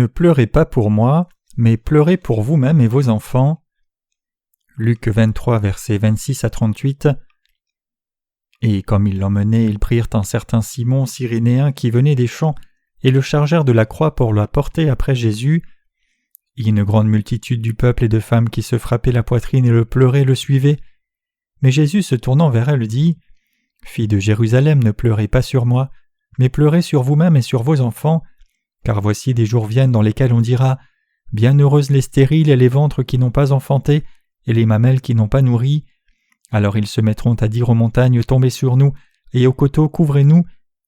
Ne pleurez pas pour moi, mais pleurez pour vous-même et vos enfants. Luc 23, versets 26 à 38. Et comme ils l'emmenaient, ils prirent un certain Simon Cyrénéen qui venait des champs et le chargèrent de la croix pour la porter après Jésus. Une grande multitude du peuple et de femmes qui se frappaient la poitrine et le pleuraient le suivaient. Mais Jésus se tournant vers elles dit : « Filles de Jérusalem, ne pleurez pas sur moi, mais pleurez sur vous-même et sur vos enfants, car voici des jours viennent dans lesquels on dira : Bienheureuses les stériles et les ventres qui n'ont pas enfanté, et les mamelles qui n'ont pas nourri. Alors ils se mettront à dire aux montagnes : Tombez sur nous, et aux coteaux couvrez-nous,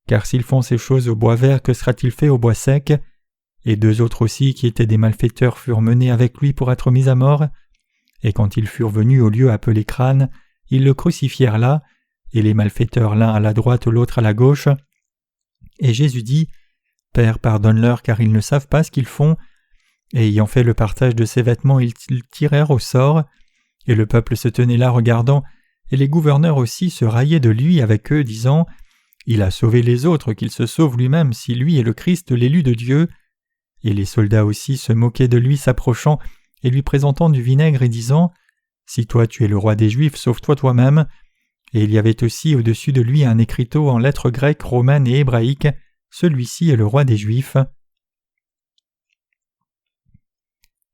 car s'ils font ces choses au bois vert, que sera-t-il fait au bois sec ? Et 2 autres aussi qui étaient des malfaiteurs furent menés avec lui pour être mis à mort. Et quand ils furent venus au lieu appelé Crâne, ils le crucifièrent là, et les malfaiteurs l'un à la droite, l'autre à la gauche. Et Jésus dit : Père, pardonne-leur, car ils ne savent pas ce qu'ils font. Et ayant fait le partage de ses vêtements, ils tirèrent au sort. Et le peuple se tenait là regardant, et les gouverneurs aussi se raillaient de lui avec eux, disant : Il a sauvé les autres, qu'il se sauve lui-même, si lui est le Christ, l'élu de Dieu. Et les soldats aussi se moquaient de lui, s'approchant et lui présentant du vinaigre et disant : Si toi tu es le roi des Juifs, sauve-toi toi-même. Et il y avait aussi au-dessus de lui un écriteau en lettres grecques, romaines et hébraïques : Celui-ci est le roi des Juifs.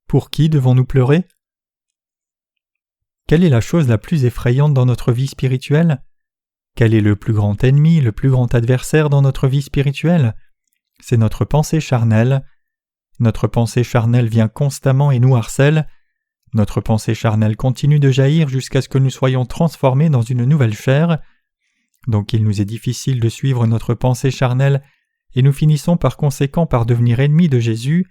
Pour qui devons-nous pleurer ? Quelle est la chose la plus effrayante dans notre vie spirituelle ? Quel est le plus grand ennemi, le plus grand adversaire dans notre vie spirituelle ? C'est notre pensée charnelle. Notre pensée charnelle vient constamment et nous harcèle. Notre pensée charnelle continue de jaillir jusqu'à ce que nous soyons transformés dans une nouvelle chair. Donc il nous est difficile de suivre notre pensée charnelle et nous finissons par conséquent par devenir ennemis de Jésus.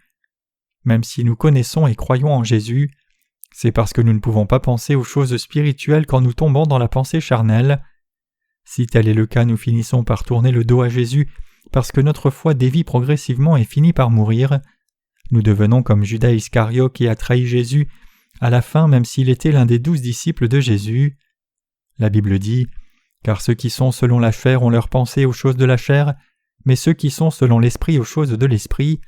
Même si nous connaissons et croyons en Jésus, c'est parce que nous ne pouvons pas penser aux choses spirituelles quand nous tombons dans la pensée charnelle. Si tel est le cas, nous finissons par tourner le dos à Jésus parce que notre foi dévie progressivement et finit par mourir. Nous devenons comme Judas Iscariote qui a trahi Jésus à la fin, même s'il était l'un des 12 disciples de Jésus. La Bible dit : Car ceux qui sont selon la chair ont leur pensée aux choses de la chair, mais ceux qui sont selon l'esprit aux choses de l'esprit.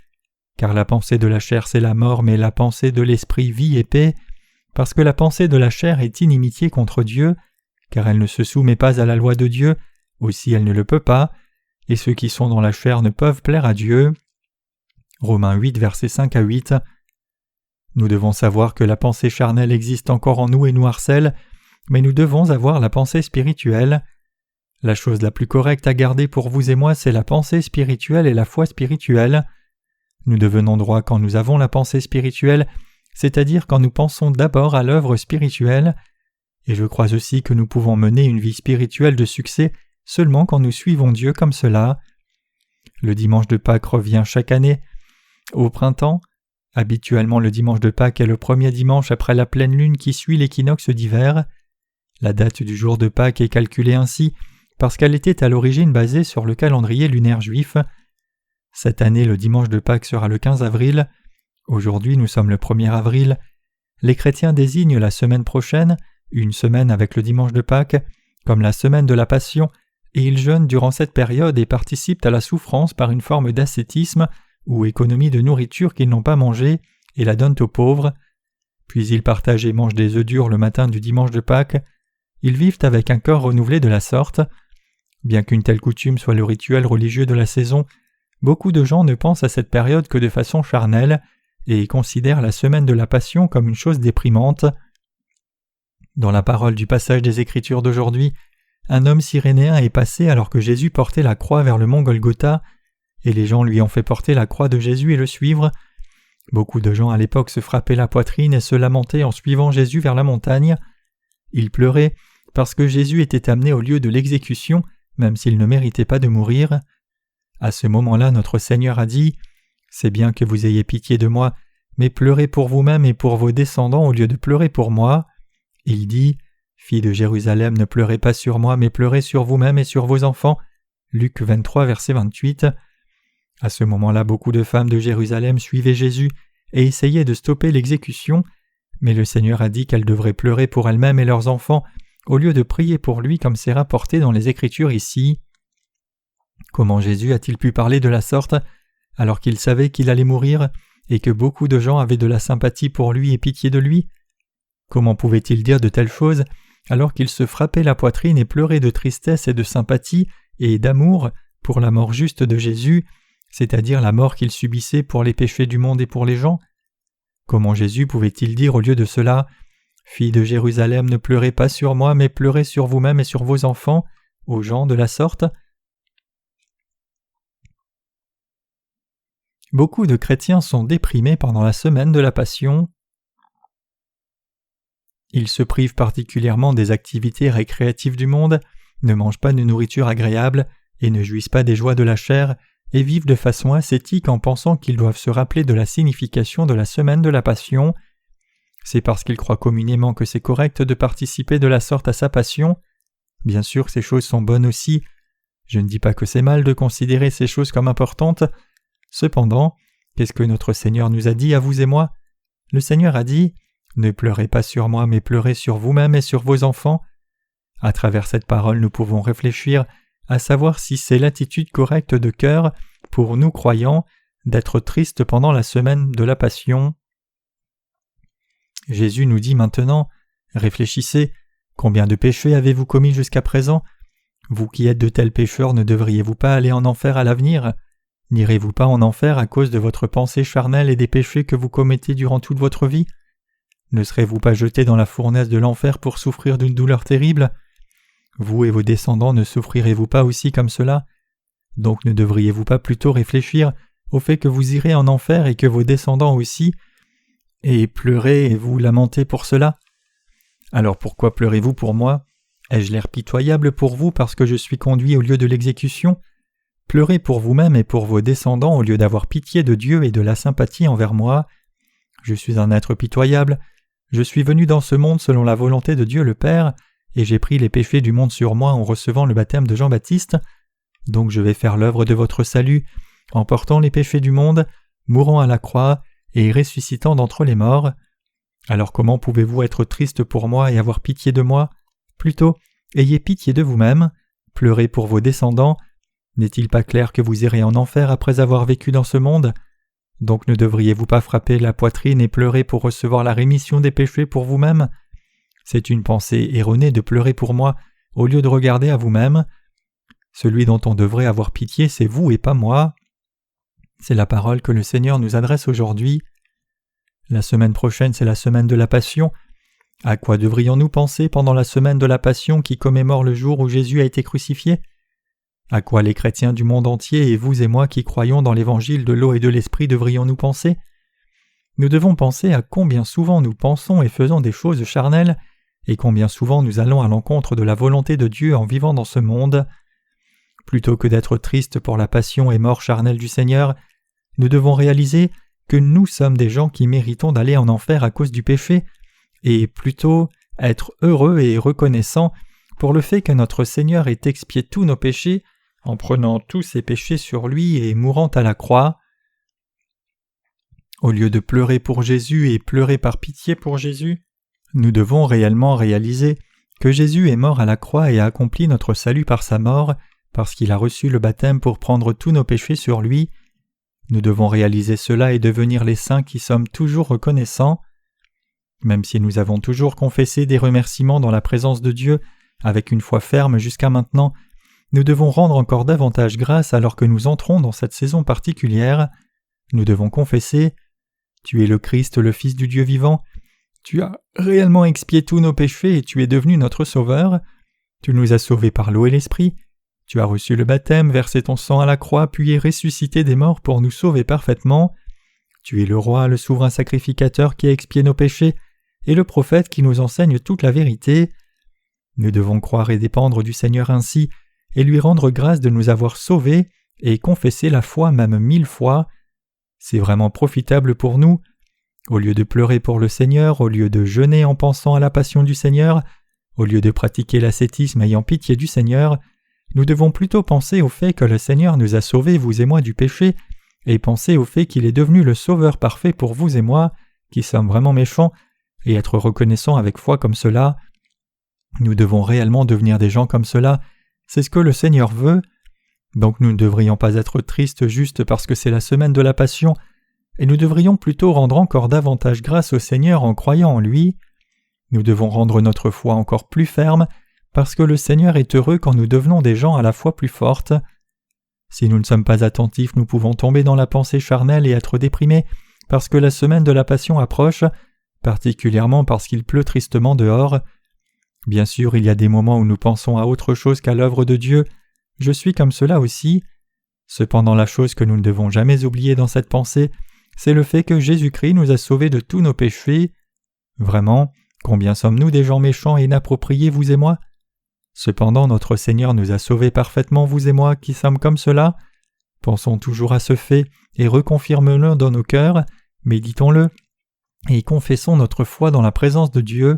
Car la pensée de la chair c'est la mort, mais la pensée de l'esprit vie et paix, parce que la pensée de la chair est inimitié contre Dieu, car elle ne se soumet pas à la loi de Dieu, aussi elle ne le peut pas, et ceux qui sont dans la chair ne peuvent plaire à Dieu. Romains 8, versets 5 à 8. Nous devons savoir que la pensée charnelle existe encore en nous et nous harcèle, mais nous devons avoir la pensée spirituelle. La chose la plus correcte à garder pour vous et moi, c'est la pensée spirituelle et la foi spirituelle. Nous devenons droits quand nous avons la pensée spirituelle, c'est-à-dire quand nous pensons d'abord à l'œuvre spirituelle. Et je crois aussi que nous pouvons mener une vie spirituelle de succès seulement quand nous suivons Dieu comme cela. Le dimanche de Pâques revient chaque année au printemps. Habituellement, le dimanche de Pâques est le premier dimanche après la pleine lune qui suit l'équinoxe d'hiver. La date du jour de Pâques est calculée ainsi parce qu'elle était à l'origine basée sur le calendrier lunaire juif. Cette année, le dimanche de Pâques sera le 15 avril. Aujourd'hui, nous sommes le 1er avril. Les chrétiens désignent la semaine prochaine, une semaine avec le dimanche de Pâques, comme la semaine de la Passion, et ils jeûnent durant cette période et participent à la souffrance par une forme d'ascétisme ou économie de nourriture qu'ils n'ont pas mangée et la donnent aux pauvres. Puis ils partagent et mangent des œufs durs le matin du dimanche de Pâques. Ils vivent avec un cœur renouvelé de la sorte. Bien qu'une telle coutume soit le rituel religieux de la saison, beaucoup de gens ne pensent à cette période que de façon charnelle et considèrent la semaine de la Passion comme une chose déprimante. Dans la parole du passage des Écritures d'aujourd'hui, un homme cyrénéen est passé alors que Jésus portait la croix vers le mont Golgotha, et les gens lui ont fait porter la croix de Jésus et le suivre. Beaucoup de gens à l'époque se frappaient la poitrine et se lamentaient en suivant Jésus vers la montagne. Ils pleuraient parce que Jésus était amené au lieu de l'exécution, même s'il ne méritait pas de mourir. À ce moment-là, notre Seigneur a dit : « C'est bien que vous ayez pitié de moi, mais pleurez pour vous-même et pour vos descendants au lieu de pleurer pour moi. » Il dit : « Filles de Jérusalem, ne pleurez pas sur moi, mais pleurez sur vous-même et sur vos enfants. » Luc 23, verset 28. À ce moment-là, beaucoup de femmes de Jérusalem suivaient Jésus et essayaient de stopper l'exécution, mais le Seigneur a dit qu'elles devraient pleurer pour elles-mêmes et leurs enfants, au lieu de prier pour lui comme c'est rapporté dans les Écritures ici. Comment Jésus a-t-il pu parler de la sorte, alors qu'il savait qu'il allait mourir, et que beaucoup de gens avaient de la sympathie pour lui et pitié de lui. Comment pouvait-il dire de telles choses alors qu'il se frappait la poitrine et pleurait de tristesse et de sympathie et d'amour pour la mort juste de Jésus, c'est-à-dire la mort qu'il subissait pour les péchés du monde et pour les gens? Comment Jésus pouvait-il dire au lieu de cela « Filles de Jérusalem, ne pleurez pas sur moi, mais pleurez sur vous-même et sur vos enfants » aux gens de la sorte? Beaucoup de chrétiens sont déprimés pendant la semaine de la Passion. Ils se privent particulièrement des activités récréatives du monde, ne mangent pas de nourriture agréable et ne jouissent pas des joies de la chair, et vivent de façon ascétique en pensant qu'ils doivent se rappeler de la signification de la semaine de la Passion. C'est parce qu'ils croient communément que c'est correct de participer de la sorte à sa Passion. Bien sûr, ces choses sont bonnes aussi. Je ne dis pas que c'est mal de considérer ces choses comme importantes. Cependant, qu'est-ce que notre Seigneur nous a dit à vous et moi? Le Seigneur a dit « Ne pleurez pas sur moi, mais pleurez sur vous-même et sur vos enfants ». À travers cette parole, nous pouvons réfléchir à savoir si c'est l'attitude correcte de cœur pour nous croyants d'être tristes pendant la semaine de la Passion. Jésus nous dit maintenant « Réfléchissez, combien de péchés avez-vous commis jusqu'à présent? Vous qui êtes de tels pécheurs, ne devriez-vous pas aller en enfer à l'avenir? N'irez-vous pas en enfer à cause de votre pensée charnelle et des péchés que vous commettez durant toute votre vie? Ne serez-vous pas jetés dans la fournaise de l'enfer pour souffrir d'une douleur terrible? Vous et vos descendants ne souffrirez-vous pas aussi comme cela? Donc ne devriez-vous pas plutôt réfléchir au fait que vous irez en enfer et que vos descendants aussi, et pleurer et vous lamenter pour cela? Alors pourquoi pleurez-vous pour moi? Ai-je l'air pitoyable pour vous parce que je suis conduit au lieu de l'exécution? Pleurez pour vous-même et pour vos descendants au lieu d'avoir pitié de Dieu et de la sympathie envers moi. Je suis un être pitoyable. Je suis venu dans ce monde selon la volonté de Dieu le Père, et j'ai pris les péchés du monde sur moi en recevant le baptême de Jean-Baptiste. Donc je vais faire l'œuvre de votre salut, en portant les péchés du monde, mourant à la croix et ressuscitant d'entre les morts. Alors comment pouvez-vous être triste pour moi et avoir pitié de moi? Plutôt, ayez pitié de vous-même, pleurez pour vos descendants. N'est-il pas clair que vous irez en enfer après avoir vécu dans ce monde? Donc ne devriez-vous pas frapper la poitrine et pleurer pour recevoir la rémission des péchés pour vous-même? C'est une pensée erronée de pleurer pour moi au lieu de regarder à vous-même. Celui dont on devrait avoir pitié, c'est vous et pas moi. C'est la parole que le Seigneur nous adresse aujourd'hui. La semaine prochaine, c'est la semaine de la Passion. À quoi devrions-nous penser pendant la semaine de la Passion qui commémore le jour où Jésus a été crucifié? À quoi les chrétiens du monde entier et vous et moi qui croyons dans l'évangile de l'eau et de l'esprit devrions-nous penser? Nous devons penser à combien souvent nous pensons et faisons des choses charnelles, et combien souvent nous allons à l'encontre de la volonté de Dieu en vivant dans ce monde. Plutôt que d'être tristes pour la passion et mort charnelle du Seigneur, nous devons réaliser que nous sommes des gens qui méritons d'aller en enfer à cause du péché, et plutôt être heureux et reconnaissants pour le fait que notre Seigneur ait expié tous nos péchés en prenant tous ses péchés sur lui et mourant à la croix. Au lieu de pleurer pour Jésus et pleurer par pitié pour Jésus, nous devons réellement réaliser que Jésus est mort à la croix et a accompli notre salut par sa mort, parce qu'il a reçu le baptême pour prendre tous nos péchés sur lui. Nous devons réaliser cela et devenir les saints qui sommes toujours reconnaissants. Même si nous avons toujours confessé des remerciements dans la présence de Dieu, avec une foi ferme jusqu'à maintenant, nous devons rendre encore davantage grâce alors que nous entrons dans cette saison particulière. Nous devons confesser « Tu es le Christ, le Fils du Dieu vivant. Tu as réellement expié tous nos péchés et tu es devenu notre Sauveur. Tu nous as sauvés par l'eau et l'Esprit. Tu as reçu le baptême, versé ton sang à la croix, puis es ressuscité des morts pour nous sauver parfaitement. Tu es le Roi, le souverain sacrificateur qui a expié nos péchés, et le prophète qui nous enseigne toute la vérité. Nous devons croire et dépendre du Seigneur ainsi, et lui rendre grâce de nous avoir sauvés et confesser la foi même 1000 fois. C'est vraiment profitable pour nous. Au lieu de pleurer pour le Seigneur, au lieu de jeûner en pensant à la passion du Seigneur, au lieu de pratiquer l'ascétisme ayant pitié du Seigneur, nous devons plutôt penser au fait que le Seigneur nous a sauvés, vous et moi, du péché, et penser au fait qu'il est devenu le Sauveur parfait pour vous et moi, qui sommes vraiment méchants, et être reconnaissants avec foi comme cela. Nous devons réellement devenir des gens comme cela. C'est ce que le Seigneur veut. Donc nous ne devrions pas être tristes juste parce que c'est la semaine de la Passion. et nous devrions plutôt rendre encore davantage grâce au Seigneur en croyant en lui. Nous devons rendre notre foi encore plus ferme, parce que le Seigneur est heureux quand nous devenons des gens à la foi plus forte. Si nous ne sommes pas attentifs, nous pouvons tomber dans la pensée charnelle et être déprimés parce que la semaine de la Passion approche, particulièrement parce qu'il pleut tristement dehors. Bien sûr, il y a des moments où nous pensons à autre chose qu'à l'œuvre de Dieu. Je suis comme cela aussi. Cependant, la chose que nous ne devons jamais oublier dans cette pensée, c'est le fait que Jésus-Christ nous a sauvés de tous nos péchés. Vraiment, combien sommes-nous des gens méchants et inappropriés, vous et moi? Cependant, notre Seigneur nous a sauvés parfaitement, vous et moi, qui sommes comme cela. Pensons toujours à ce fait et reconfirmons-le dans nos cœurs, méditons-le, et confessons notre foi dans la présence de Dieu.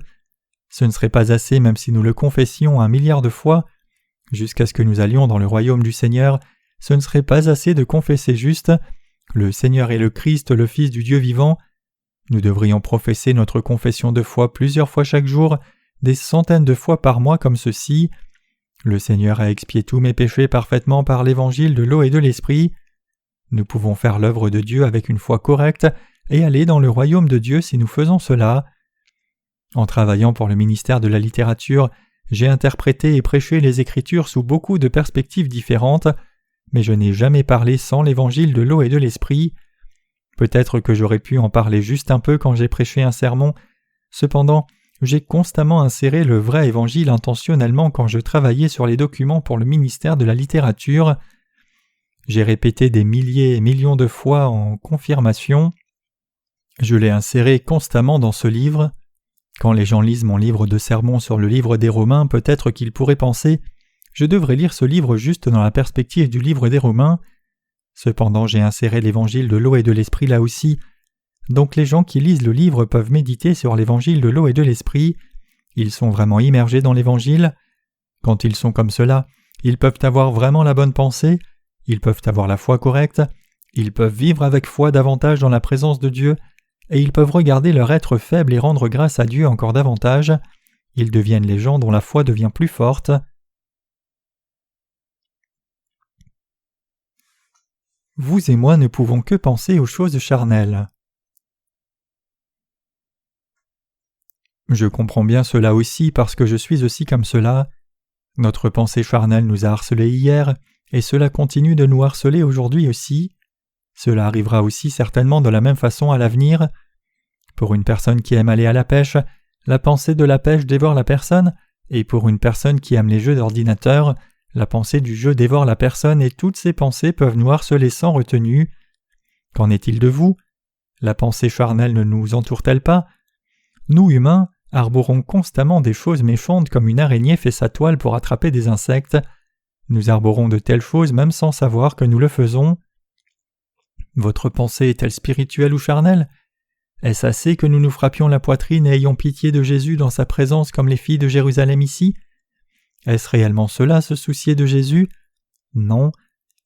Ce ne serait pas assez même si nous le confessions 1 milliard de fois. Jusqu'à ce que nous allions dans le royaume du Seigneur, ce ne serait pas assez de confesser juste « Le Seigneur est le Christ, le Fils du Dieu vivant ». Nous devrions professer notre confession de foi plusieurs fois chaque jour, des centaines de fois par mois comme ceci. Le Seigneur a expié tous mes péchés parfaitement par l'évangile de l'eau et de l'esprit. Nous pouvons faire l'œuvre de Dieu avec une foi correcte et aller dans le royaume de Dieu si nous faisons cela. En travaillant pour le ministère de la littérature, j'ai interprété et prêché les Écritures sous beaucoup de perspectives différentes, mais je n'ai jamais parlé sans l'évangile de l'eau et de l'esprit. Peut-être que j'aurais pu en parler juste un peu quand j'ai prêché un sermon, cependant, j'ai constamment inséré le vrai évangile intentionnellement quand je travaillais sur les documents pour le ministère de la littérature. J'ai répété des milliers et millions de fois en confirmation. Je l'ai inséré constamment dans ce livre. Quand les gens lisent mon livre de sermons sur le livre des Romains, peut-être qu'ils pourraient penser « Je devrais lire ce livre juste dans la perspective du livre des Romains ». Cependant, j'ai inséré l'évangile de l'eau et de l'esprit là aussi. Donc les gens qui lisent le livre peuvent méditer sur l'évangile de l'eau et de l'esprit. Ils sont vraiment immergés dans l'évangile. Quand ils sont comme cela, ils peuvent avoir vraiment la bonne pensée, ils peuvent avoir la foi correcte, ils peuvent vivre avec foi davantage dans la présence de Dieu, et ils peuvent regarder leur être faible et rendre grâce à Dieu encore davantage. Ils deviennent les gens dont la foi devient plus forte. Vous et moi ne pouvons que penser aux choses charnelles. Je comprends bien cela aussi parce que je suis aussi comme cela. Notre pensée charnelle nous a harcelés hier, et cela continue de nous harceler aujourd'hui aussi. Cela arrivera aussi certainement de la même façon à l'avenir. Pour une personne qui aime aller à la pêche, la pensée de la pêche dévore la personne, et pour une personne qui aime les jeux d'ordinateur, la pensée du jeu dévore la personne et toutes ces pensées peuvent nous harceler sans retenue. Qu'en est-il de vous? La pensée charnelle ne nous entoure-t-elle pas? Nous, humains, arborons constamment des choses méchantes comme une araignée fait sa toile pour attraper des insectes. Nous arborons de telles choses même sans savoir que nous le faisons. Votre pensée est-elle spirituelle ou charnelle? Est-ce assez que nous nous frappions la poitrine et ayons pitié de Jésus dans sa présence comme les filles de Jérusalem ici? Est-ce réellement cela, se soucier de Jésus? Non.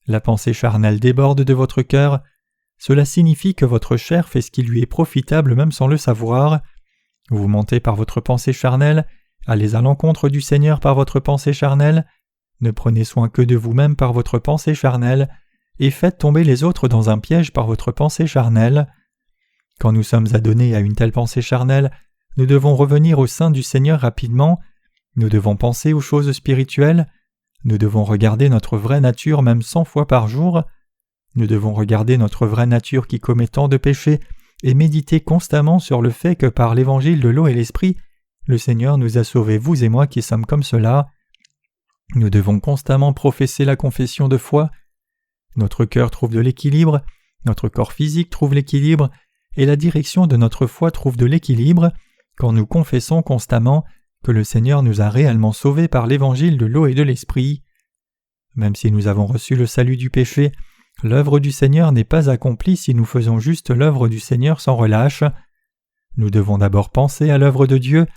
La pensée charnelle déborde de votre cœur. Cela signifie que votre chair fait ce qui lui est profitable même sans le savoir. Vous mentez par votre pensée charnelle, allez à l'encontre du Seigneur par votre pensée charnelle, ne prenez soin que de vous-même par votre pensée charnelle, et faites tomber les autres dans un piège par votre pensée charnelle. Quand nous sommes adonnés à une telle pensée charnelle, nous devons revenir au sein du Seigneur rapidement, nous devons penser aux choses spirituelles, nous devons regarder notre vraie nature même 100 fois par jour, nous devons regarder notre vraie nature qui commet tant de péchés et méditer constamment sur le fait que par l'évangile de l'eau et l'esprit, le Seigneur nous a sauvés, vous et moi qui sommes comme cela. Nous devons constamment professer la confession de foi. Notre cœur trouve de l'équilibre, notre corps physique trouve l'équilibre, et la direction de notre foi trouve de l'équilibre quand nous confessons constamment que le Seigneur nous a réellement sauvés par l'évangile de l'eau et de l'esprit. Même si nous avons reçu le salut du péché, l'œuvre du Seigneur n'est pas accomplie si nous faisons juste l'œuvre du Seigneur sans relâche. Nous devons d'abord penser à l'œuvre de Dieu,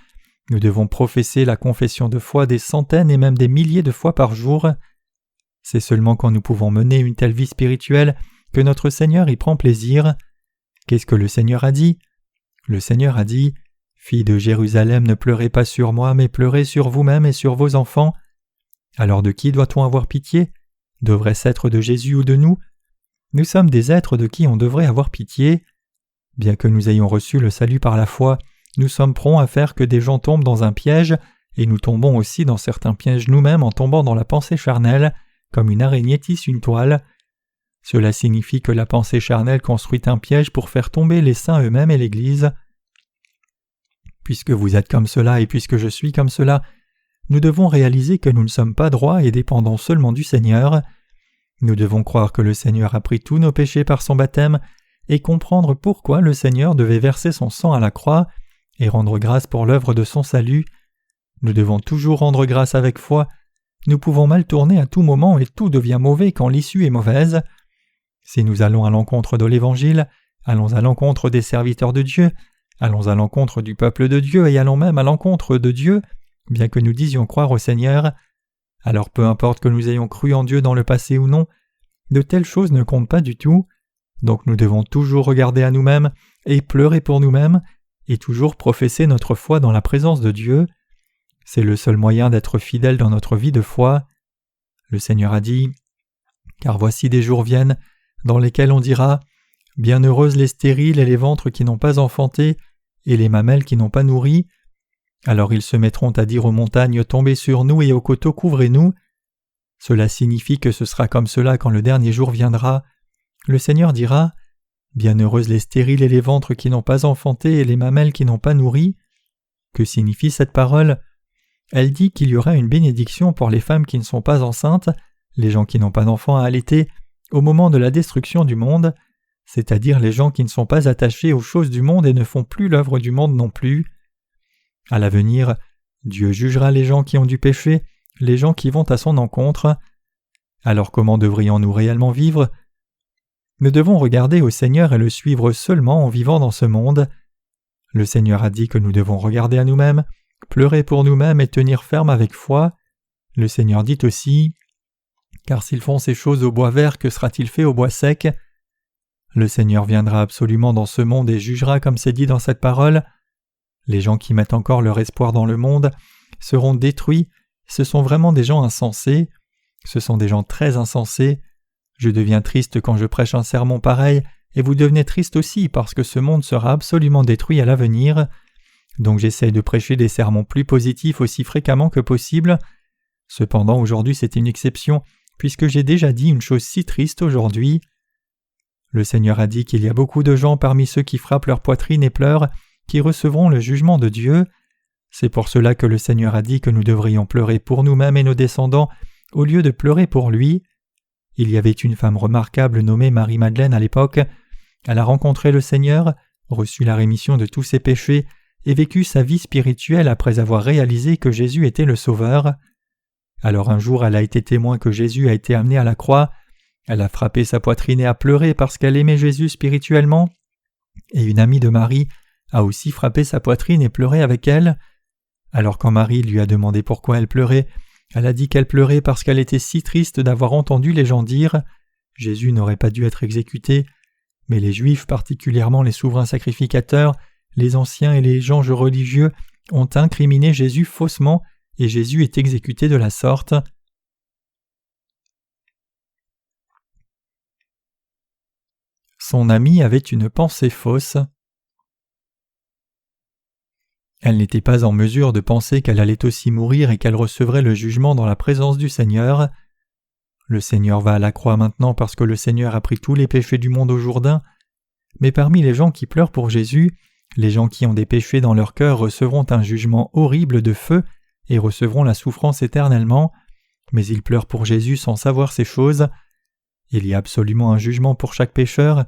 nous devons professer la confession de foi des centaines et même des milliers de fois par jour. C'est seulement quand nous pouvons mener une telle vie spirituelle que notre Seigneur y prend plaisir. Qu'est-ce que le Seigneur a dit? Le Seigneur a dit « Filles de Jérusalem, ne pleurez pas sur moi, mais pleurez sur vous-même et sur vos enfants. » Alors de qui doit-on avoir pitié? Devrait-ce être de Jésus ou de nous? nous sommes des êtres de qui on devrait avoir pitié. Bien que nous ayons reçu le salut par la foi, nous sommes prompts à faire que des gens tombent dans un piège, et nous tombons aussi dans certains pièges nous-mêmes en tombant dans la pensée charnelle, comme une araignée tisse une toile. Cela signifie que la pensée charnelle construit un piège pour faire tomber les saints eux-mêmes et l'Église. Puisque vous êtes comme cela et puisque je suis comme cela, nous devons réaliser que nous ne sommes pas droits et dépendons seulement du Seigneur. Nous devons croire que le Seigneur a pris tous nos péchés par son baptême et comprendre pourquoi le Seigneur devait verser son sang à la croix et rendre grâce pour l'œuvre de son salut. Nous devons toujours rendre grâce avec foi. Nous pouvons mal tourner à tout moment et tout devient mauvais quand l'issue est mauvaise. Si nous allons à l'encontre de l'Évangile, allons à l'encontre des serviteurs de Dieu, allons à l'encontre du peuple de Dieu et allons même à l'encontre de Dieu, bien que nous disions croire au Seigneur, alors peu importe que nous ayons cru en Dieu dans le passé ou non, de telles choses ne comptent pas du tout, donc nous devons toujours regarder à nous-mêmes et pleurer pour nous-mêmes et toujours professer notre foi dans la présence de Dieu. C'est le seul moyen d'être fidèle dans notre vie de foi. Le Seigneur a dit « Car voici des jours viennent, dans lesquels on dira « Bienheureuses les stériles et les ventres qui n'ont pas enfanté, et les mamelles qui n'ont pas nourri. » Alors ils se mettront à dire aux montagnes « Tombez sur nous et aux coteaux couvrez-nous. » Cela signifie que ce sera comme cela quand le dernier jour viendra. Le Seigneur dira « Bienheureuses les stériles et les ventres qui n'ont pas enfanté et les mamelles qui n'ont pas nourri. » Que signifie cette parole ? Elle dit qu'il y aura une bénédiction pour les femmes qui ne sont pas enceintes, les gens qui n'ont pas d'enfants à allaiter, au moment de la destruction du monde, c'est-à-dire les gens qui ne sont pas attachés aux choses du monde et ne font plus l'œuvre du monde non plus. À l'avenir, Dieu jugera les gens qui ont du péché, les gens qui vont à son encontre. Alors comment devrions-nous réellement vivre ? Nous devons regarder au Seigneur et le suivre seulement en vivant dans ce monde. Le Seigneur a dit que nous devons regarder à nous-mêmes, pleurer pour nous-mêmes et tenir ferme avec foi. Le Seigneur dit aussi « Car s'ils font ces choses au bois vert, que sera-t-il fait au bois sec ?» Le Seigneur viendra absolument dans ce monde et jugera comme c'est dit dans cette parole. Les gens qui mettent encore leur espoir dans le monde seront détruits. Ce sont vraiment des gens insensés. Ce sont des gens très insensés. Je deviens triste quand je prêche un sermon pareil, et vous devenez triste aussi parce que ce monde sera absolument détruit à l'avenir. Donc j'essaie de prêcher des sermons plus positifs aussi fréquemment que possible. Cependant, aujourd'hui c'est une exception, puisque j'ai déjà dit une chose si triste aujourd'hui. Le Seigneur a dit qu'il y a beaucoup de gens parmi ceux qui frappent leur poitrine et pleurent, qui recevront le jugement de Dieu. C'est pour cela que le Seigneur a dit que nous devrions pleurer pour nous-mêmes et nos descendants, au lieu de pleurer pour lui. Il y avait une femme remarquable nommée Marie-Madeleine à l'époque. Elle a rencontré le Seigneur, reçu la rémission de tous ses péchés, et vécu sa vie spirituelle après avoir réalisé que Jésus était le Sauveur. Alors un jour elle a été témoin que Jésus a été amené à la croix. Elle a frappé sa poitrine et a pleuré parce qu'elle aimait Jésus spirituellement. Et une amie de Marie a aussi frappé sa poitrine et pleuré avec elle. Alors quand Marie lui a demandé pourquoi elle pleurait, elle a dit qu'elle pleurait parce qu'elle était si triste d'avoir entendu les gens dire « Jésus n'aurait pas dû être exécuté », mais les Juifs, particulièrement les souverains sacrificateurs, les anciens et les gens religieux, ont incriminé Jésus faussement et Jésus est exécuté de la sorte. Son amie avait une pensée fausse. Elle n'était pas en mesure de penser qu'elle allait aussi mourir et qu'elle recevrait le jugement dans la présence du Seigneur. Le Seigneur va à la croix maintenant parce que le Seigneur a pris tous les péchés du monde au Jourdain, mais parmi les gens qui pleurent pour Jésus, les gens qui ont des péchés dans leur cœur recevront un jugement horrible de feu et recevront la souffrance éternellement, mais ils pleurent pour Jésus sans savoir ces choses. Il y a absolument un jugement pour chaque pécheur.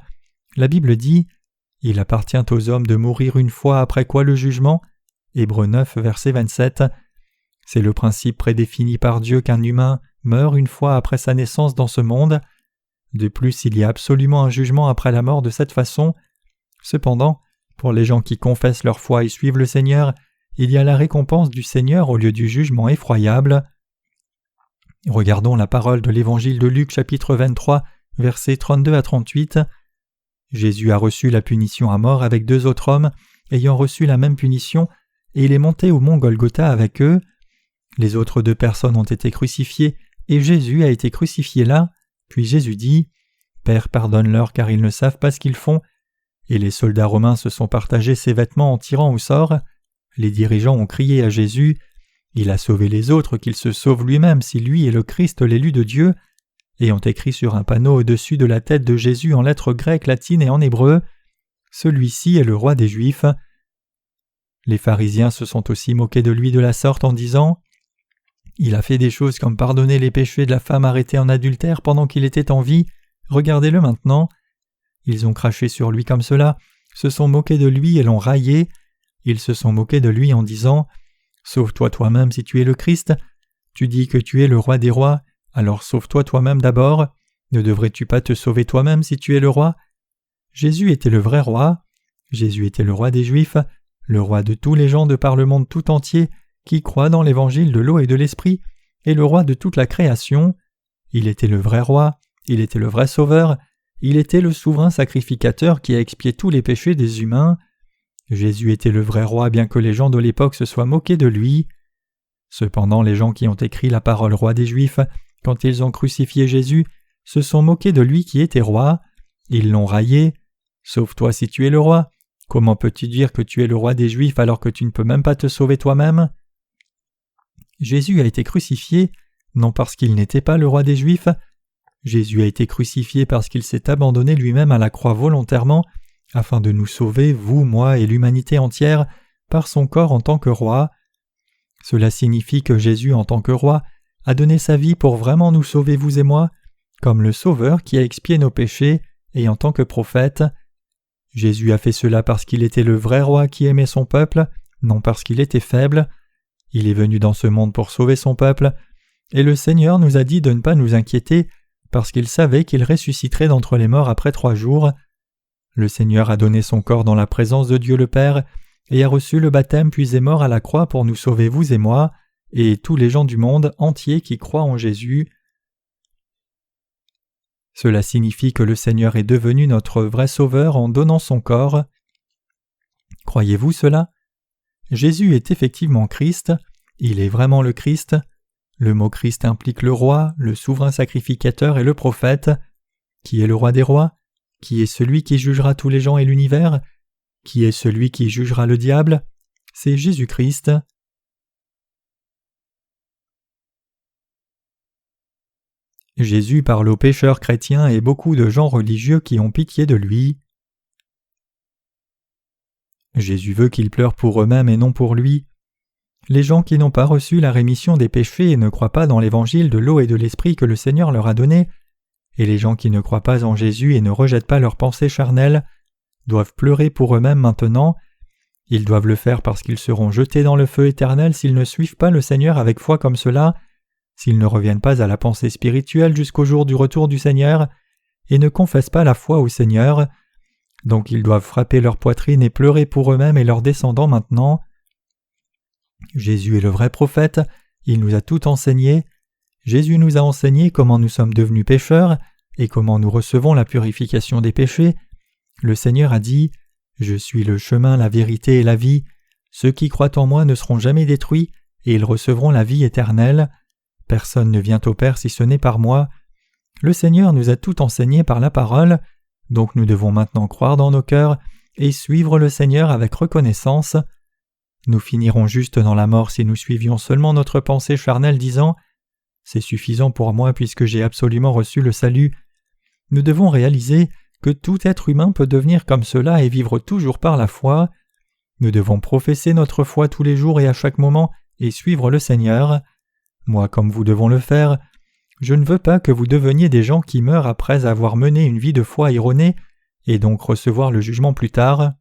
La Bible dit « Il appartient aux hommes de mourir une fois après quoi le jugement » Hébreux 9, verset 27. C'est le principe prédéfini par Dieu qu'un humain meurt une fois après sa naissance dans ce monde. De plus, il y a absolument un jugement après la mort de cette façon. Cependant, pour les gens qui confessent leur foi et suivent le Seigneur, il y a la récompense du Seigneur au lieu du jugement effroyable. Regardons la parole de l'Évangile de Luc chapitre 23, versets 32 à 38. Jésus a reçu la punition à mort avec 2 autres hommes, ayant reçu la même punition, et il est monté au mont Golgotha avec eux. Les autres 2 personnes ont été crucifiées, et Jésus a été crucifié là. Puis Jésus dit « « Père, pardonne-leur car ils ne savent pas ce qu'ils font », et les soldats romains se sont partagés ses vêtements en tirant au sort. Les dirigeants ont crié à Jésus « Il a sauvé les autres, qu'il se sauve lui-même si lui est le Christ, l'élu de Dieu », et ont écrit sur un panneau au-dessus de la tête de Jésus en lettres grecques, latines et en hébreu « Celui-ci est le roi des Juifs ». Les pharisiens se sont aussi moqués de lui de la sorte en disant « Il a fait des choses comme pardonner les péchés de la femme arrêtée en adultère pendant qu'il était en vie, regardez-le maintenant ». Ils ont craché sur lui comme cela, se sont moqués de lui et l'ont raillé. Ils se sont moqués de lui en disant « Sauve-toi toi-même si tu es le Christ. Tu dis que tu es le roi des rois, alors sauve-toi toi-même d'abord. Ne devrais-tu pas te sauver toi-même si tu es le roi ?» Jésus était le vrai roi. Jésus était le roi des Juifs, le roi de tous les gens de par le monde tout entier qui croient dans l'évangile de l'eau et de l'esprit, et le roi de toute la création. Il était le vrai roi, il était le vrai sauveur, il était le souverain sacrificateur qui a expié tous les péchés des humains. Jésus était le vrai roi bien que les gens de l'époque se soient moqués de lui. Cependant, les gens qui ont écrit la parole roi des Juifs, quand ils ont crucifié Jésus, se sont moqués de lui qui était roi. Ils l'ont raillé. « Sauve-toi si tu es le roi. Comment peux-tu dire que tu es le roi des Juifs alors que tu ne peux même pas te sauver toi-même » Jésus a été crucifié, non parce qu'il n'était pas le roi des Juifs. Jésus a été crucifié parce qu'il s'est abandonné lui-même à la croix volontairement, afin de nous sauver, vous, moi et l'humanité entière, par son corps en tant que roi. Cela signifie que Jésus, en tant que roi, a donné sa vie pour vraiment nous sauver, vous et moi, comme le Sauveur qui a expié nos péchés, et en tant que prophète. Jésus a fait cela parce qu'il était le vrai roi qui aimait son peuple, non parce qu'il était faible. Il est venu dans ce monde pour sauver son peuple, et le Seigneur nous a dit de ne pas nous inquiéter, parce qu'il savait qu'il ressusciterait d'entre les morts après 3 jours. Le Seigneur a donné son corps dans la présence de Dieu le Père, et a reçu le baptême puis est mort à la croix pour nous sauver, vous et moi, et tous les gens du monde entier qui croient en Jésus. Cela signifie que le Seigneur est devenu notre vrai Sauveur en donnant son corps. Croyez-vous cela ? Jésus est effectivement Christ, il est vraiment le Christ. Le mot Christ implique le roi, le souverain sacrificateur et le prophète. Qui est le roi des rois ? Qui est celui qui jugera tous les gens et l'univers ? Qui est celui qui jugera le diable ? C'est Jésus-Christ. Jésus parle aux pécheurs chrétiens et beaucoup de gens religieux qui ont pitié de lui. Jésus veut qu'ils pleurent pour eux-mêmes et non pour lui. Les gens qui n'ont pas reçu la rémission des péchés et ne croient pas dans l'évangile de l'eau et de l'esprit que le Seigneur leur a donné, et les gens qui ne croient pas en Jésus et ne rejettent pas leurs pensées charnelles, doivent pleurer pour eux-mêmes maintenant. Ils doivent le faire parce qu'ils seront jetés dans le feu éternel s'ils ne suivent pas le Seigneur avec foi comme cela, s'ils ne reviennent pas à la pensée spirituelle jusqu'au jour du retour du Seigneur, et ne confessent pas la foi au Seigneur. Donc ils doivent frapper leur poitrine et pleurer pour eux-mêmes et leurs descendants maintenant. Jésus est le vrai prophète, il nous a tout enseigné. Jésus nous a enseigné comment nous sommes devenus pécheurs et comment nous recevons la purification des péchés. Le Seigneur a dit « Je suis le chemin, la vérité et la vie. Ceux qui croient en moi ne seront jamais détruits et ils recevront la vie éternelle. Personne ne vient au Père si ce n'est par moi. » Le Seigneur nous a tout enseigné par la parole, donc nous devons maintenant croire dans nos cœurs et suivre le Seigneur avec reconnaissance. Nous finirons juste dans la mort si nous suivions seulement notre pensée charnelle disant « C'est suffisant pour moi puisque j'ai absolument reçu le salut. » Nous devons réaliser que tout être humain peut devenir comme cela et vivre toujours par la foi. Nous devons professer notre foi tous les jours et à chaque moment et suivre le Seigneur. Moi comme vous devons le faire. Je ne veux pas que vous deveniez des gens qui meurent après avoir mené une vie de foi erronée et donc recevoir le jugement plus tard.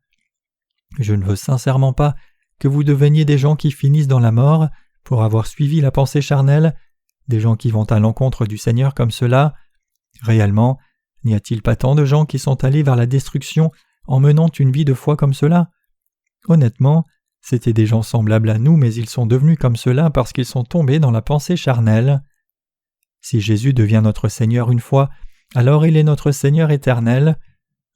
Je ne veux sincèrement pas que vous deveniez des gens qui finissent dans la mort pour avoir suivi la pensée charnelle, des gens qui vont à l'encontre du Seigneur comme cela. Réellement, n'y a-t-il pas tant de gens qui sont allés vers la destruction en menant une vie de foi comme cela ? Honnêtement, c'étaient des gens semblables à nous, mais ils sont devenus comme cela parce qu'ils sont tombés dans la pensée charnelle. Si Jésus devient notre Seigneur une fois, alors il est notre Seigneur éternel.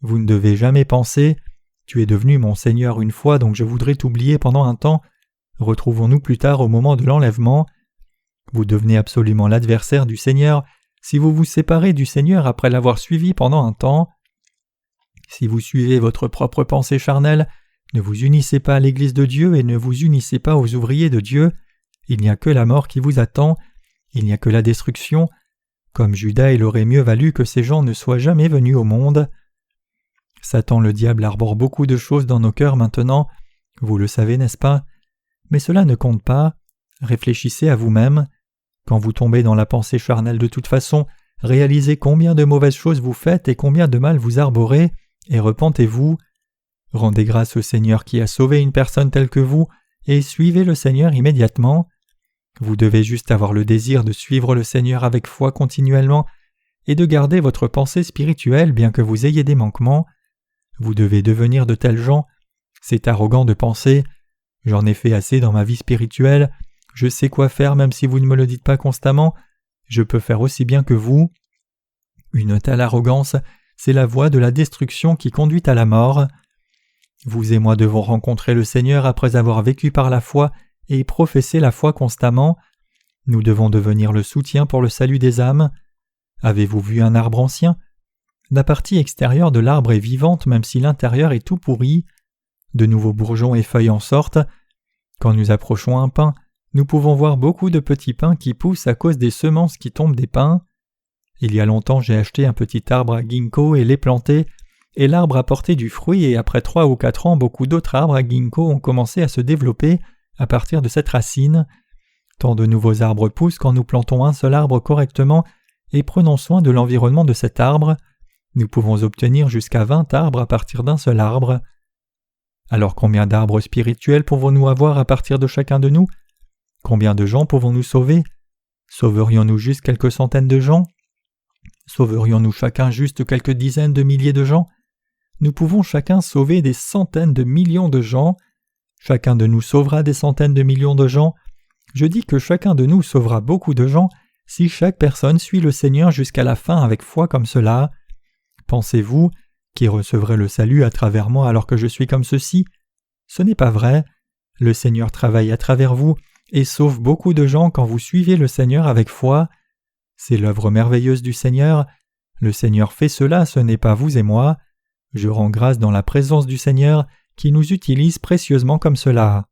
Vous ne devez jamais penser « Tu es devenu mon Seigneur une fois, donc je voudrais t'oublier pendant un temps. Retrouvons-nous plus tard au moment de l'enlèvement. » Vous devenez absolument l'adversaire du Seigneur si vous vous séparez du Seigneur après l'avoir suivi pendant un temps. Si vous suivez votre propre pensée charnelle, ne vous unissez pas à l'Église de Dieu et ne vous unissez pas aux ouvriers de Dieu, il n'y a que la mort qui vous attend, il n'y a que la destruction. Comme Judas, il aurait mieux valu que ces gens ne soient jamais venus au monde. Satan le diable arbore beaucoup de choses dans nos cœurs maintenant, vous le savez, n'est-ce pas? Mais cela ne compte pas. Réfléchissez à vous-même. Quand vous tombez dans la pensée charnelle de toute façon, réalisez combien de mauvaises choses vous faites et combien de mal vous arborez, et repentez-vous. Rendez grâce au Seigneur qui a sauvé une personne telle que vous, et suivez le Seigneur immédiatement. Vous devez juste avoir le désir de suivre le Seigneur avec foi continuellement, et de garder votre pensée spirituelle bien que vous ayez des manquements. Vous devez devenir de tels gens. C'est arrogant de penser « J'en ai fait assez dans ma vie spirituelle, je sais quoi faire même si vous ne me le dites pas constamment, je peux faire aussi bien que vous. » Une telle arrogance, c'est la voie de la destruction qui conduit à la mort. Vous et moi devons rencontrer le Seigneur après avoir vécu par la foi et professer la foi constamment. Nous devons devenir le soutien pour le salut des âmes. Avez-vous vu un arbre ancien? La partie extérieure de l'arbre est vivante même si l'intérieur est tout pourri. De nouveaux bourgeons et feuilles en sortent. Quand nous approchons un pin, nous pouvons voir beaucoup de petits pins qui poussent à cause des semences qui tombent des pins. Il y a longtemps j'ai acheté un petit arbre à ginkgo et l'ai planté, et l'arbre a porté du fruit et après 3 ou 4 ans beaucoup d'autres arbres à ginkgo ont commencé à se développer à partir de cette racine. Tant de nouveaux arbres poussent quand nous plantons un seul arbre correctement et prenons soin de l'environnement de cet arbre. Nous pouvons obtenir jusqu'à 20 arbres à partir d'un seul arbre. Alors combien d'arbres spirituels pouvons-nous avoir à partir de chacun de nous? Combien de gens pouvons-nous sauver? Sauverions-nous juste quelques centaines de gens? Sauverions-nous chacun juste quelques dizaines de milliers de gens? Nous pouvons chacun sauver des centaines de millions de gens. Chacun de nous sauvera des centaines de millions de gens. Je dis que chacun de nous sauvera beaucoup de gens si chaque personne suit le Seigneur jusqu'à la fin avec foi comme cela. Pensez-vous, qui recevrait le salut à travers moi alors que je suis comme ceci? Ce n'est pas vrai. Le Seigneur travaille à travers vous et sauve beaucoup de gens quand vous suivez le Seigneur avec foi. C'est l'œuvre merveilleuse du Seigneur. Le Seigneur fait cela, ce n'est pas vous et moi. Je rends grâce dans la présence du Seigneur qui nous utilise précieusement comme cela.